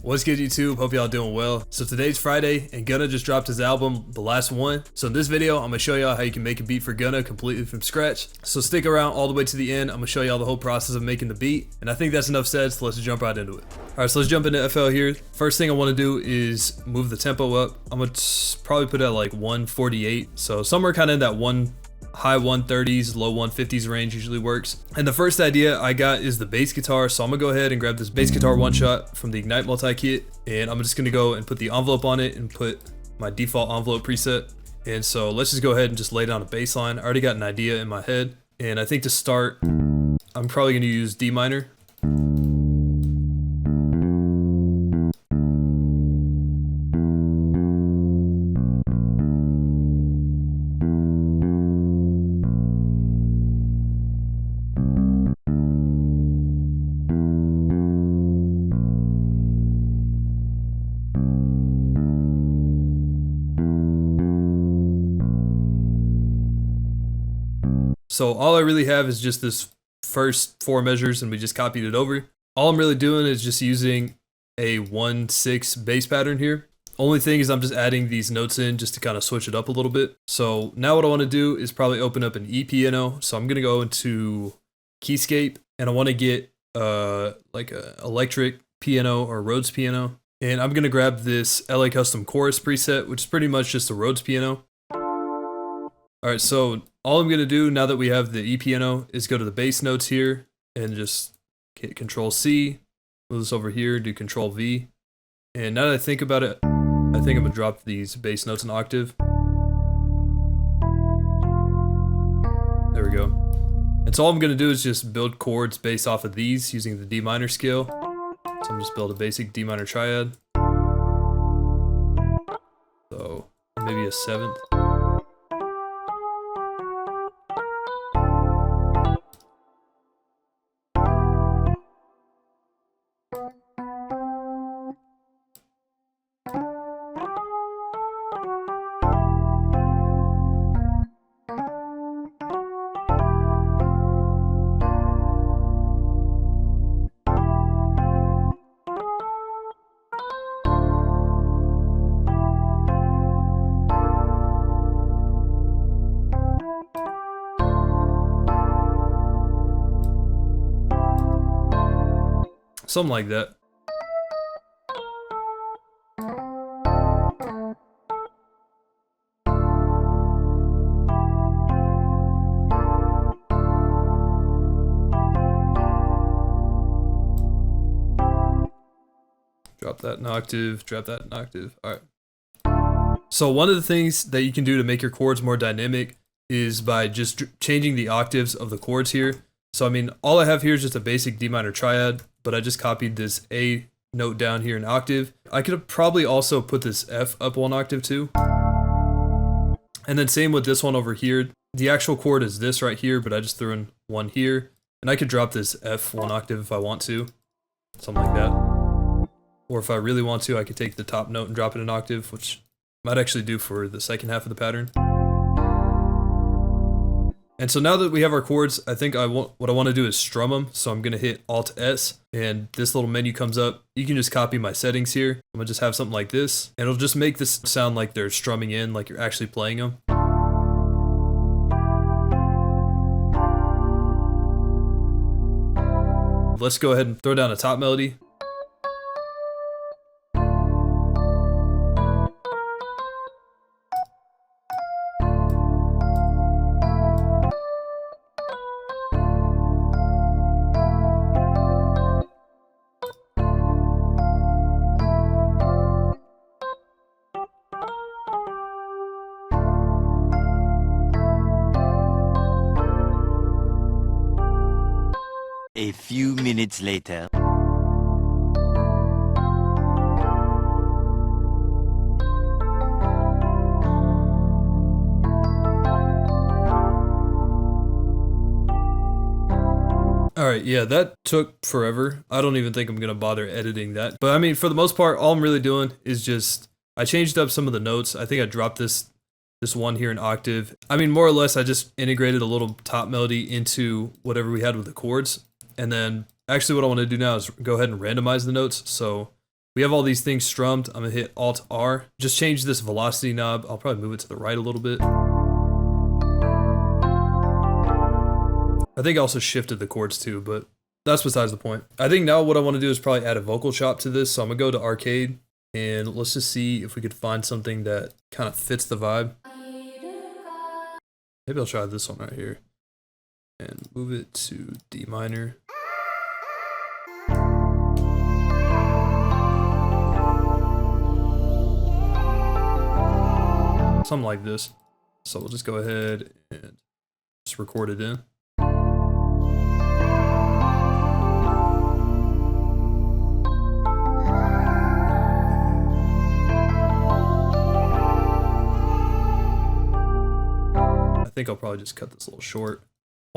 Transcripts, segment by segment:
What's good, YouTube? Hope y'all doing well. So today's Friday and Gunna just dropped his album, The Last One. So in this video, I'm gonna show y'all how you can make a beat for Gunna completely from scratch. So stick around all the way to the end. I'm gonna show y'all the whole process of making the beat. And I think that's enough said, so let's jump right into it. All right, so let's jump into FL here. First thing I wanna do is move the tempo up. I'm gonna probably put it at like 148. So somewhere kind of in that high 130s, low 150s range usually works. And the first idea I got is the bass guitar. So I'm gonna go ahead and grab this bass guitar one shot from the Ignite multi-kit. And I'm just gonna go and put the envelope on it and put my default envelope preset. And so let's just go ahead and just lay down a bass line. I already got an idea in my head. And I think to start, I'm probably gonna use D minor. So all I really have is just this first 4 measures and we just copied it over. All I'm really doing is just using a 1/6 bass pattern here. Only thing is I'm just adding these notes in just to kind of switch it up a little bit. So now what I want to do is probably open up an E piano. So I'm going to go into Keyscape and I want to get like a electric piano or Rhodes piano. And I'm going to grab this LA Custom Chorus preset, which is pretty much just a Rhodes piano. All right, so all I'm gonna do now that we have the E piano is go to the bass notes here and just hit Control C, move this over here, do Control V. And now that I think about it, I think I'm gonna drop these bass notes an octave. There we go. And so all I'm gonna do is just build chords based off of these using the D minor scale. So I'm just build a basic D minor triad. So maybe a 7th. Something like that. Drop that an octave, drop that an octave. All right. So one of the things that you can do to make your chords more dynamic is by just changing the octaves of the chords here. So I mean, all I have here is just a basic D minor triad, but I just copied this A note down here in octave. I could have probably also put this F up 1 octave too. And then same with this one over here. The actual chord is this right here, but I just threw in 1 here. And I could drop this F 1 octave if I want to. Something like that. Or if I really want to, I could take the top note and drop it an octave, which I might actually do for the second half of the pattern. And so now that we have our chords, I think what I want to do is strum them. So I'm going to hit Alt S and this little menu comes up. You can just copy my settings here. I'm going to just have something like this and it'll just make this sound like they're strumming in, like you're actually playing them. Let's go ahead and throw down a top melody. A few minutes later. Alright, yeah, that took forever. I don't even think I'm gonna bother editing that. But I mean, for the most part, all I'm really doing is just, I changed up some of the notes. I think I dropped this one here in octave. I mean, more or less, I just integrated a little top melody into whatever we had with the chords. And then actually what I want to do now is go ahead and randomize the notes. So We have all these things strummed. I'm gonna hit Alt R. Just change this velocity knob. I'll probably move it to the right a little bit. I think I also shifted the chords too, but that's besides the point. I think now what I want to do is probably add a vocal chop to this. So I'm gonna go to arcade and let's just see if we could find something that kind of fits the vibe. Maybe I'll try this one right here and move it to D minor. Something like this. So we'll just go ahead and just record it in. I think I'll probably just cut this a little short,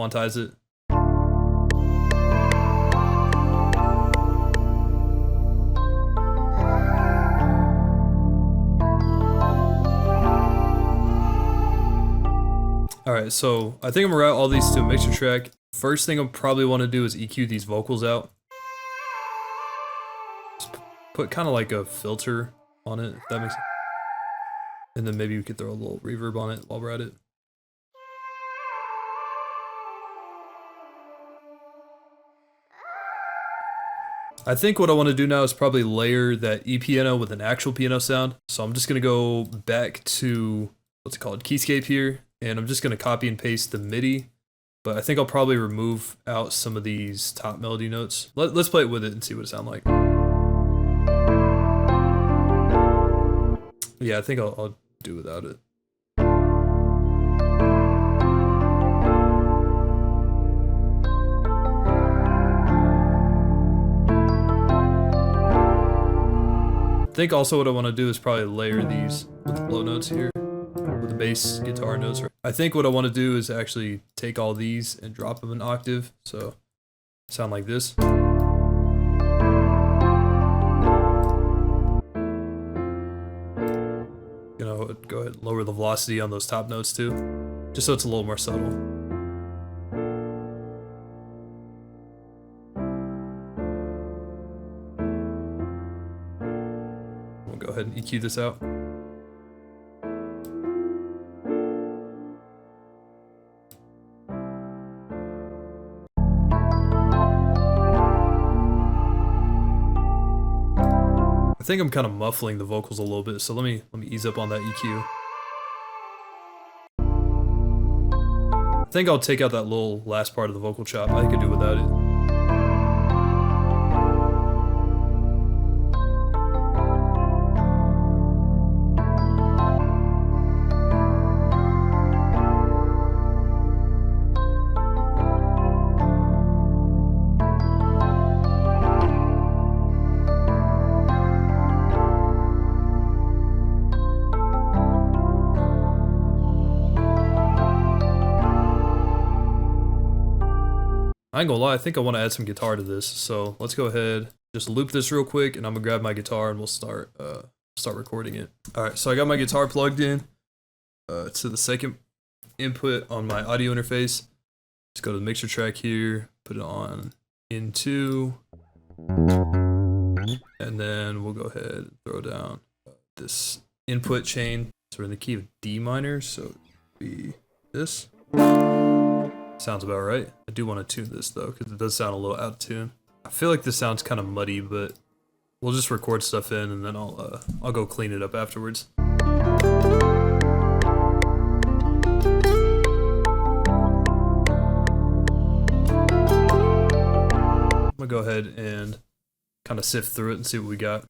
quantize it. Alright, so I think I'm gonna route all these to a mixer track. First thing I'll probably want to do is EQ these vocals out. Just put kind of like a filter on it, if that makes sense. And then maybe we could throw a little reverb on it while we're at it. I think what I want to do now is probably layer that E piano with an actual piano sound. So I'm just going to go back to, what's it called, Keyscape here. And I'm just going to copy and paste the MIDI. But I think I'll probably remove out some of these top melody notes. Let's play it with it and see what it sounds like. Yeah, I think I'll do without it. I think also what I want to do is probably layer these with the low notes here, with the bass guitar notes. I think what I want to do is actually take all these and drop them an octave, so sound like this. You know, go ahead and lower the velocity on those top notes too, just so it's a little more subtle. Go ahead and EQ this out. I think I'm kind of muffling the vocals a little bit, so let me ease up on that EQ. I think I'll take out that little last part of the vocal chop. I could do without it. I ain't gonna lie, I think I want to add some guitar to this, so let's go ahead, just loop this real quick, and I'm gonna grab my guitar and we'll start recording it. Alright, so I got my guitar plugged in to the second input on my audio interface. Just go to the mixer track here, put it on in2, and then we'll go ahead and throw down this input chain. So we're in the key of D minor, so it'd be this. Sounds about right. I do want to tune this though, because it does sound a little out of tune. I feel like this sounds kind of muddy, but we'll just record stuff in and then I'll go clean it up afterwards. I'm gonna go ahead and kind of sift through it and see what we got.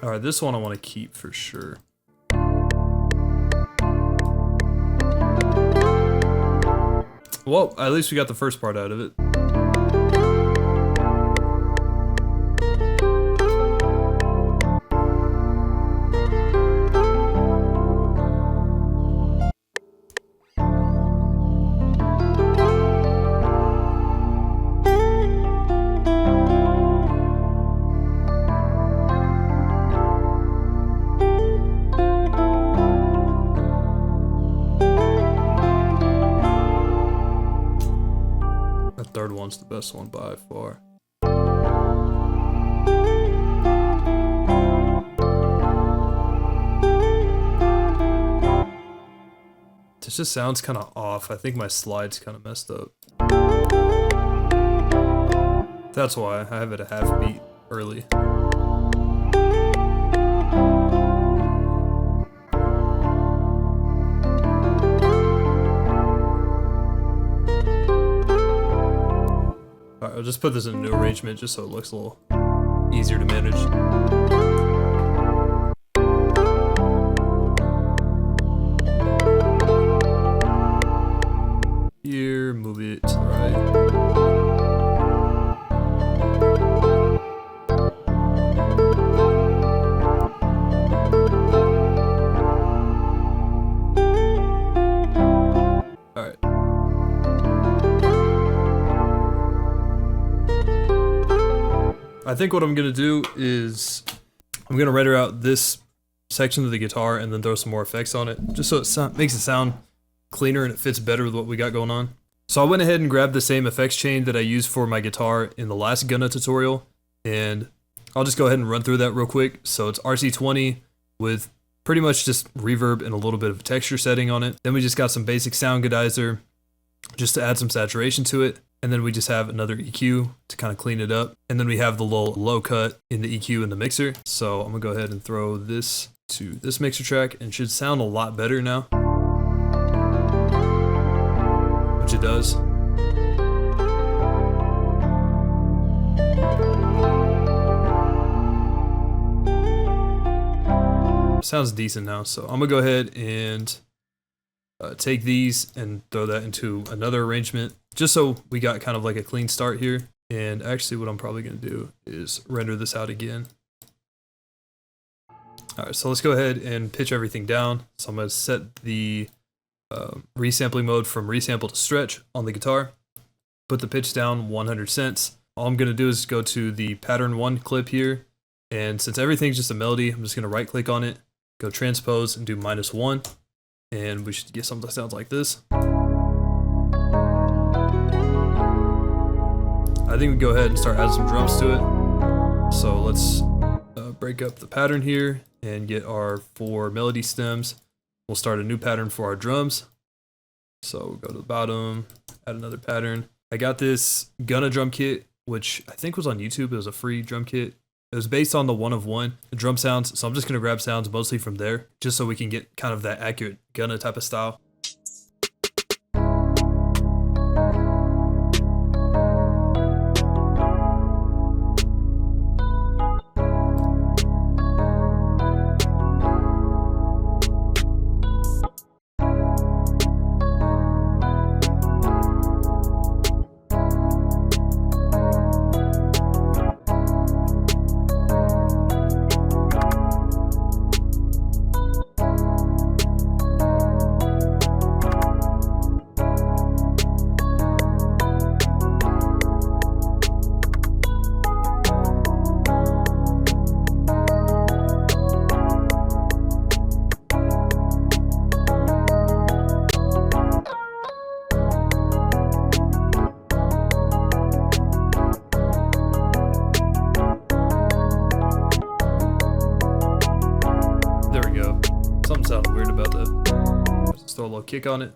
Alright, this one I want to keep for sure. Well, at least we got the first part out of it. third one's the best one by far. This just sounds kind of off. I think my slide's kind of messed up. That's why I have it a half beat early. Alright, I'll just put this in a new arrangement just so it looks a little easier to manage. Here, move it to the right. Alright. I think what I'm gonna do is I'm gonna render out this section of the guitar and then throw some more effects on it, just so it makes it sound cleaner and it fits better with what we got going on. So I went ahead and grabbed the same effects chain that I used for my guitar in the last Gunna tutorial, and I'll just go ahead and run through that real quick. So it's RC20 with pretty much just reverb and a little bit of texture setting on it. Then we just got some basic sound goodizer just to add some saturation to it. And then we just have another EQ to kind of clean it up. And then we have the little low cut in the EQ in the mixer. So I'm gonna go ahead and throw this to this mixer track and it should sound a lot better now. Which it does. Sounds decent now. So I'm gonna go ahead and take these and throw that into another arrangement, just so we got kind of like a clean start here. And actually what I'm probably gonna do is render this out again. All right, so let's go ahead and pitch everything down. So I'm gonna set the resampling mode from resample to stretch on the guitar, put the pitch down 100 cents. All I'm gonna do is go to the pattern 1 clip here. And since everything's just a melody, I'm just gonna right click on it, go transpose and do -1. And we should get something that sounds like this. I think we go ahead and start adding some drums to it. So let's break up the pattern here and get our 4 melody stems. We'll start a new pattern for our drums. So we'll go to the bottom, add another pattern. I got this Gunna drum kit, which I think was on YouTube. It was a free drum kit. It was based on the WUN drum sounds, so I'm just gonna grab sounds mostly from there, just so we can get kind of that accurate Gunna type of style. Something sounded weird about that. Just throw a little kick on it.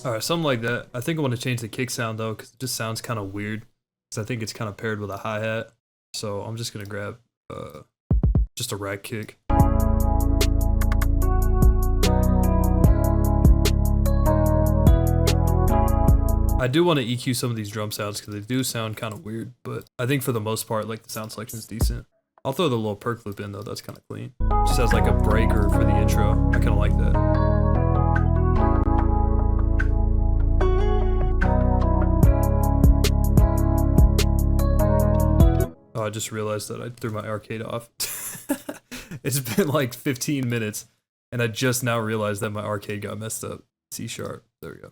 Alright, something like that. I think I want to change the kick sound though, because it just sounds kind of weird. Because I think it's kind of paired with a hi-hat. So I'm just going to grab just a rack kick. I do want to EQ some of these drum sounds because they do sound kind of weird, but I think for the most part, like the sound selection is decent. I'll throw the little perk loop in though, that's kind of clean. Just has like a breaker for the intro. I kind of like that. Oh, I just realized that I threw my arcade off. It's been like 15 minutes and I just now realized that my arcade got messed up. C sharp, there we go.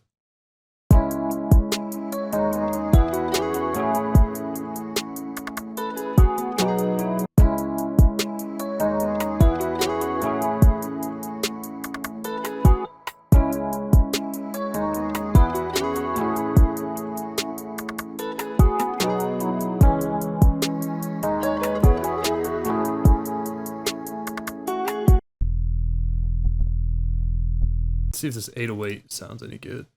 See if this 808 sounds any good.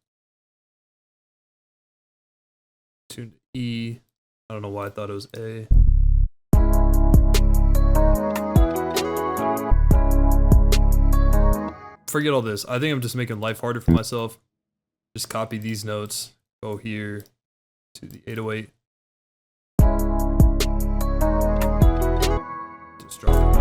Tune to E. I don't know why I thought it was A. Forget all this. I think I'm just making life harder for myself. Just copy these notes, go here to the 808. Just drop it.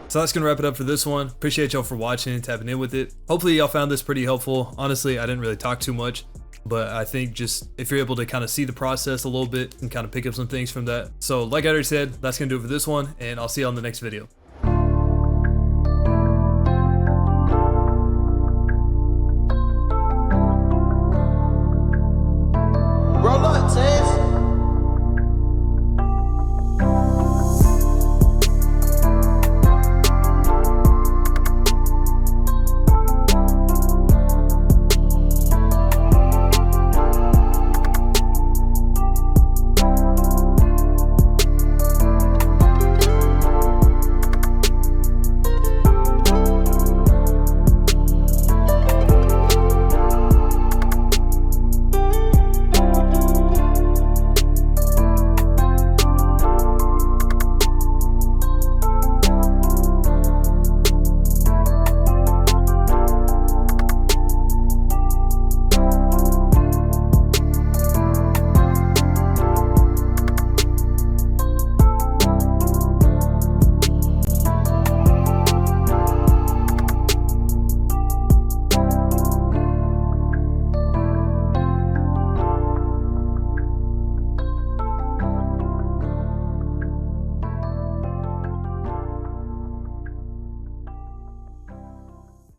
So that's gonna wrap it up for this one. Appreciate y'all for watching and tapping in with it. Hopefully y'all found this pretty helpful. Honestly, I didn't really talk too much, but I think just if you're able to kind of see the process a little bit and kind of pick up some things from that. So like I already said, that's gonna do it for this one, and I'll see you on the next video.